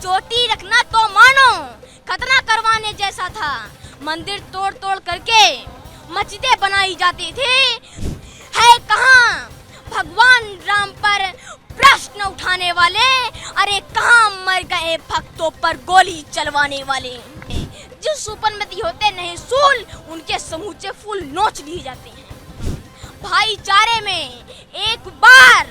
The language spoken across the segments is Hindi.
चोटी रखना तो मानो खतना करवाने जैसा था। मंदिर तोड़ तोड़ करके मस्जिदें बनाई जाती थी। है कहाँ भगवान राम पर प्रश्न उठाने वाले? अरे कहाँ मर गए भक्तों पर गोली चलवाने वाले? जो सुपरमती होते नहीं सूल, उनके समूचे फूल नोच लिए जाते हैं। भाईचारे में एक बार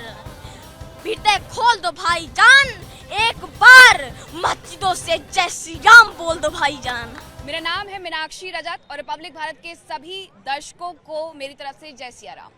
भीतर खोल दो भाईजान, एक बार मस्जिदों से जय श्री राम बोल दो भाईजान। मेरा नाम है मीनाक्षी रजत और रिपब्लिक भारत के सभी दर्शकों को मेरी तरफ से जय सिया राम।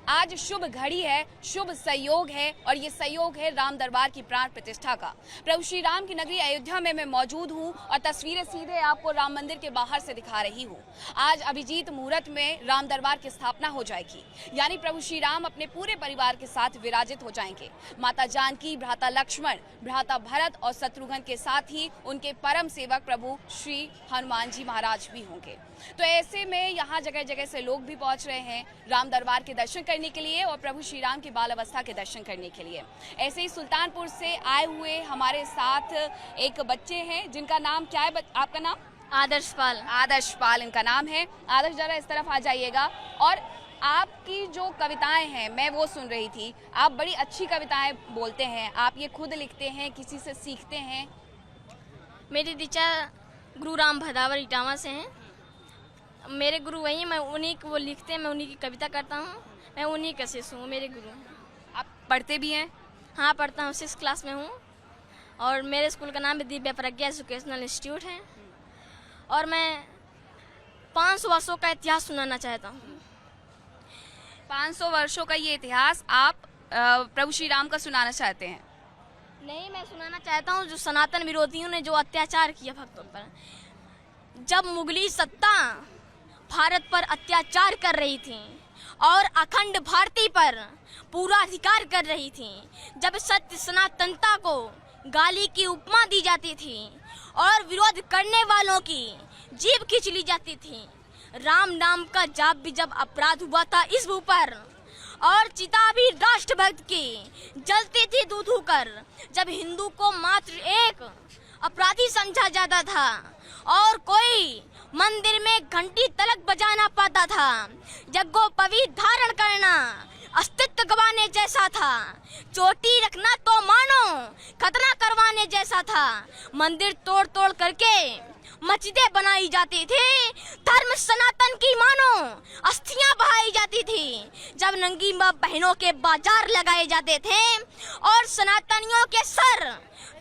आज शुभ घड़ी है, शुभ संयोग है और ये संयोग है राम दरबार की प्राण प्रतिष्ठा का। प्रभु श्री राम की नगरी अयोध्या में मैं मौजूद हूँ और तस्वीरें सीधे आपको राम मंदिर के बाहर से दिखा रही हूँ। आज अभिजीत मुहूर्त में राम दरबार की स्थापना हो जाएगी, यानी प्रभु श्री राम अपने पूरे परिवार के साथ विराजित हो जाएंगे। माता जानकी, भ्राता लक्ष्मण, भ्राता भरत और शत्रुघ्न के साथ ही उनके परम सेवक प्रभु श्री हनुमान जी महाराज भी होंगे। तो ऐसे में यहाँ जगह जगह से लोग भी पहुंच रहे हैं राम दरबार के दर्शन करने के लिए और प्रभु श्री राम की बाल अवस्था के दर्शन करने के लिए। ऐसे ही सुल्तानपुर से आए हुए हमारे साथ एक बच्चे हैं जिनका नाम क्या है? आपका नाम? आदर्श पाल। आदर्श पाल इनका नाम है। आदर्श जरा इस तरफ आ जाइएगा। और आपकी जो कविताएं हैं मैं वो सुन रही थी, आप बड़ी अच्छी कविताएं बोलते हैं। आप ये खुद लिखते हैं, किसी से सीखते हैं? मेरी टीचर गुरु राम भदावर इटावा से हैं। मेरे गुरु वही, मैं उन्हीं को वो लिखते हैं, मैं उन्हीं की कविता करता हूँ, मैं उन्हीं का शिष्य हूँ, मेरे गुरु। आप पढ़ते भी हैं? हाँ पढ़ता हूँ, 6th क्लास में हूँ और मेरे स्कूल का नाम भी दिव्य प्रज्ञा एजुकेशनल इंस्टीट्यूट है। और मैं 500 वर्षों का इतिहास सुनाना चाहता हूँ। 500 वर्षों का ये इतिहास आप प्रभु श्री राम का सुनाना चाहते हैं? नहीं, मैं सुनाना चाहता हूँ जो सनातन विरोधियों ने जो अत्याचार किया भक्तों पर। जब मुगली सत्ता भारत पर अत्याचार कर रही थी और अखंड भारती पर पूरा अधिकार कर रही थी, जब सत्य सनातनता को गाली की उपमा दी जाती थी और विरोध करने वालों की जीभ खींच ली जाती थी, राम नाम का जाप भी जब अपराध हुआ था इस भू पर, और चिता भी राष्ट्रभक्त की जलती थी दूधू कर, जब हिंदू को मात्र एक अपराधी समझा जाता था और कोई मंदिर में घंटी तलक बजा ना पाता था, यज्ञोपवीत धारण करना अस्तित्व गवाने जैसा था, चोटी रखना तो मानो खतना करवाने जैसा था। मंदिर तोड़ तोड़ करके मस्जिदें बनाई जाती थी, धर्म सनातन की मानो अस्थियां बहाई जाती थी, जब नंगी मां बहनों के बाजार लगाए जाते थे और सनातनियों के सर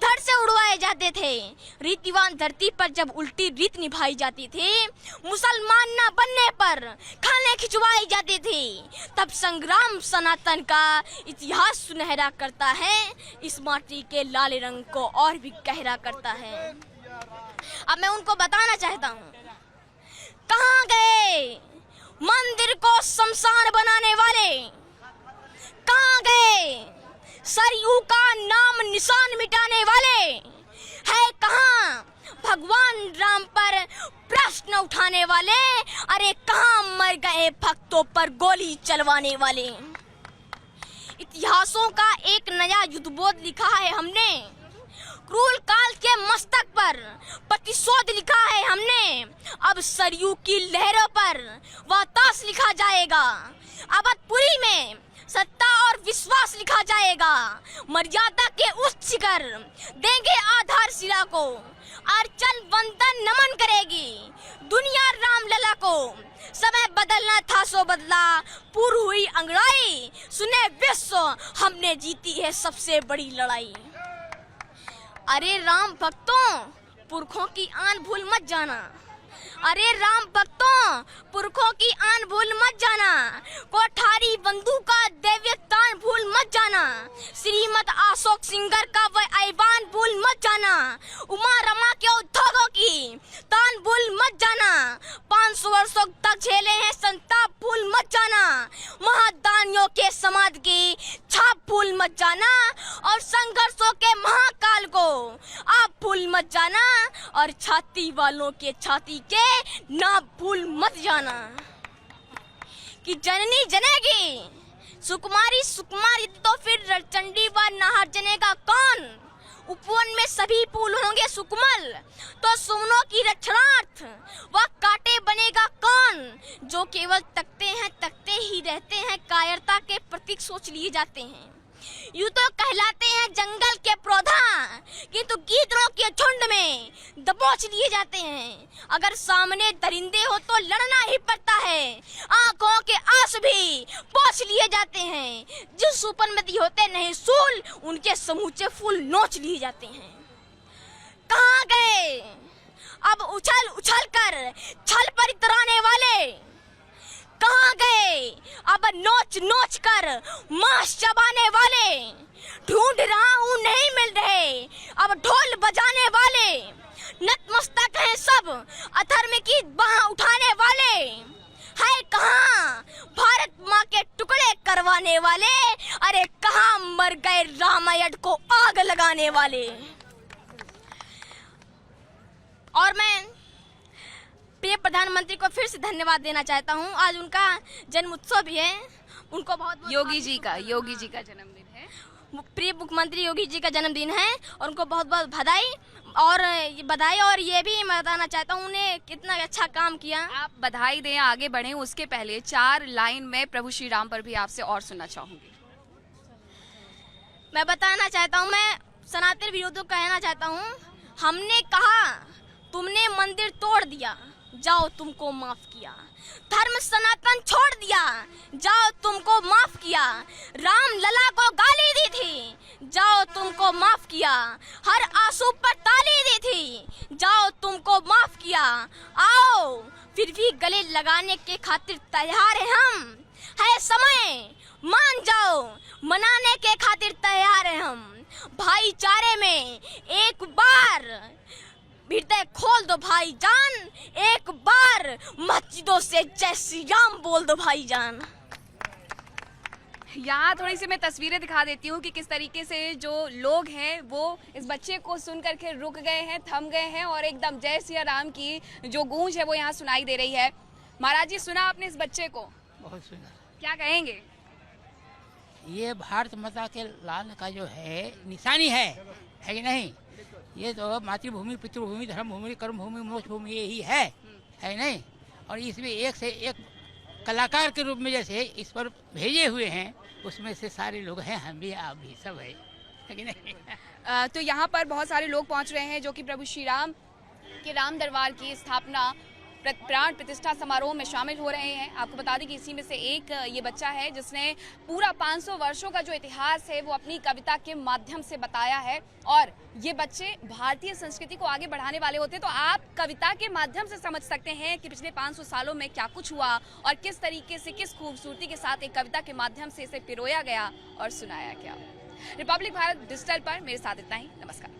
धड़ से उड़वाए जाते थे, रीतिवान धरती पर जब उल्टी रीत निभाई जाती थी, मुसलमान न बनने पर खाने खिंचवाई जाती थी, तब संग्राम सनातन का इतिहास सुनहरा करता है, इस माटी के लाल रंग को और भी गहरा करता है। अब मैं उनको बताना चाहता हूँ, कहाँ गए मंदिर को शमशान बनाने वाले? कहाँ गए सरयू का नाम निशान मिटाने वाले? है कहाँ भगवान राम पर प्रश्न उठाने वाले? अरे कहाँ मर गए भक्तों पर गोली चलवाने वाले? इतिहासों का एक नया युद्धबोध लिखा है हमने, क्रूर काल के मस्तक पर प्रतिशोध लिखा है हमने, अब सरयू की लहरों पर वातास लिखा जाएगा, अवधपुरी में सत्ता और विश्वास लिखा जाएगा, मर्यादा के उच्च शिखर देंगे आधारशिला को, अर्चन वंदन नमन करेगी दुनिया राम लला को, समय बदलना था सो बदला, पूर्व हुई अंगड़ाई, सुने विश्व हमने जीती है सबसे बड़ी लड़ाई। अरे राम भक्तों पुरखों की आन भूल मत जाना, अरे राम भक्तों पुरखों की आन भूल मत जाना, कोठारी बंदूक का दैव्य तान भूल मत जाना, श्रीमद अशोक सिंगर का वह ऐवान भूल मत जाना, उमा रमा के उद्योगों की तान भूल मत जाना, 500 वर्षों तक झेले हैं संताप भूल मत जाना, महादानियों के समाज की छाप भूल मत जाना, और संघर्षों के महाकाल को आप भूल मत जाना, और छाती वालों के छाती के ना भूल मत जाना, कि जननी जनेगी सुकुमारी सुकुमारी तो फिर चंडी व नाहर जनेगा कौन? उपवन में सभी फूल होंगे सुकमल, तो सुमनों की रक्षणार्थ वह कांटे बनेगा कौन? जो केवल तकते ही रहते हैं, कायरता के प्रतीक सोच लिए जाते हैं। यूं तो कहलाते हैं जंगल के पौधा, किंतु गीदड़ों के झुंड में दबोच लिए जाते हैं। अगर सामने दरिंदे हो तो लड़ना ही पड़ता है, आंखों के आंसू भी पोंछ लिए जाते हैं। जिस ऊपर में होते नहीं सूल, उनके समूचे फूल नोच लिए जाते हैं। कहाँ गए अब उछल उछल कर छल पर इतराने वाले? कहाँ गए अब नोच नोच कर मांस चबाने वाले? ढूंढ रहा हूँ नहीं मिल रहे अब ढोल बजाने वाले। नतमस्तक हैं सब अधर्म की बाह उठाने वाले। है कहाँ भारत माँ के टुकड़े करवाने वाले? अरे कहाँ मर गए रामायण को आग लगाने वाले? और मैं प्रिय प्रधानमंत्री को फिर से धन्यवाद देना चाहता हूं। आज उनका जन्म उत्सव भी है, उनको बहुत योगी जी का जन्मदिन है। प्रिय मुख्यमंत्री योगी जी का जन्मदिन है और उनको बहुत बहुत बधाई। और ये भी मैं बताना चाहता हूँ उन्हें कितना अच्छा काम किया। आप बधाई दें, आगे बढ़ें, उसके पहले 4 लाइन में प्रभु श्री राम पर भी आपसे और सुनना चाहूंगी। मैं बताना चाहता हूँ, मैं सनातन विरोधियों को कहना चाहता हूँ, हमने कहा तुमने मंदिर तोड़ दिया, जाओ तुमको माफ किया। धर्म सनातन छोड़ दिया, जाओ तुमको माफ किया। राम लला को गाली दी थी, जाओ तुमको माफ किया। हर आंसू पर ताली दी थी, जाओ तुमको माफ किया। आओ फिर भी गले लगाने के खातिर तैयार हैं हम। है समय मान जाओ, मनाने के खातिर तैयार हैं हम। भाईचारे में एक बार हृदय खोल दो भाईजान, एक बार मस्जिदों से जय श्री राम बोल दो भाईजान। यहाँ थोड़ी सी मैं तस्वीरें दिखा देती हूँ कि किस तरीके से जो लोग हैं वो इस बच्चे को सुन करके रुक गए हैं, थम गए हैं और एकदम जय सिया राम की जो गूंज है वो यहाँ सुनाई दे रही है। महाराज जी, सुना आपने इस बच्चे को? बहुत सुना। क्या कहेंगे? ये भारत माता के लाल का जो है निशानी है कि नहीं? ये तो मातृभूमि, पितृभूमि, धर्मभूमि, कर्मभूमि, मोक्ष भूमि यही है नहीं? और इसमें एक से एक कलाकार के रूप में जैसे इस पर भेजे हुए हैं, उसमें से सारे लोग हैं, हम भी, आप भी, सब है कि नहीं? तो यहाँ पर बहुत सारे लोग पहुँच रहे हैं जो कि प्रभु श्री राम के राम दरबार की स्थापना प्राण प्रतिष्ठा समारोह में शामिल हो रहे हैं। आपको बता दें कि इसी में से एक ये बच्चा है जिसने पूरा 500 वर्षों का जो इतिहास है वो अपनी कविता के माध्यम से बताया है। और ये बच्चे भारतीय संस्कृति को आगे बढ़ाने वाले होते हैं, तो आप कविता के माध्यम से समझ सकते हैं कि पिछले 500 सालों में क्या कुछ हुआ और किस तरीके से, किस खूबसूरती के साथ एक कविता के माध्यम से इसे पिरोया गया और सुनाया गया। रिपब्लिक भारत डिजिटल पर मेरे साथ इतना ही। नमस्कार।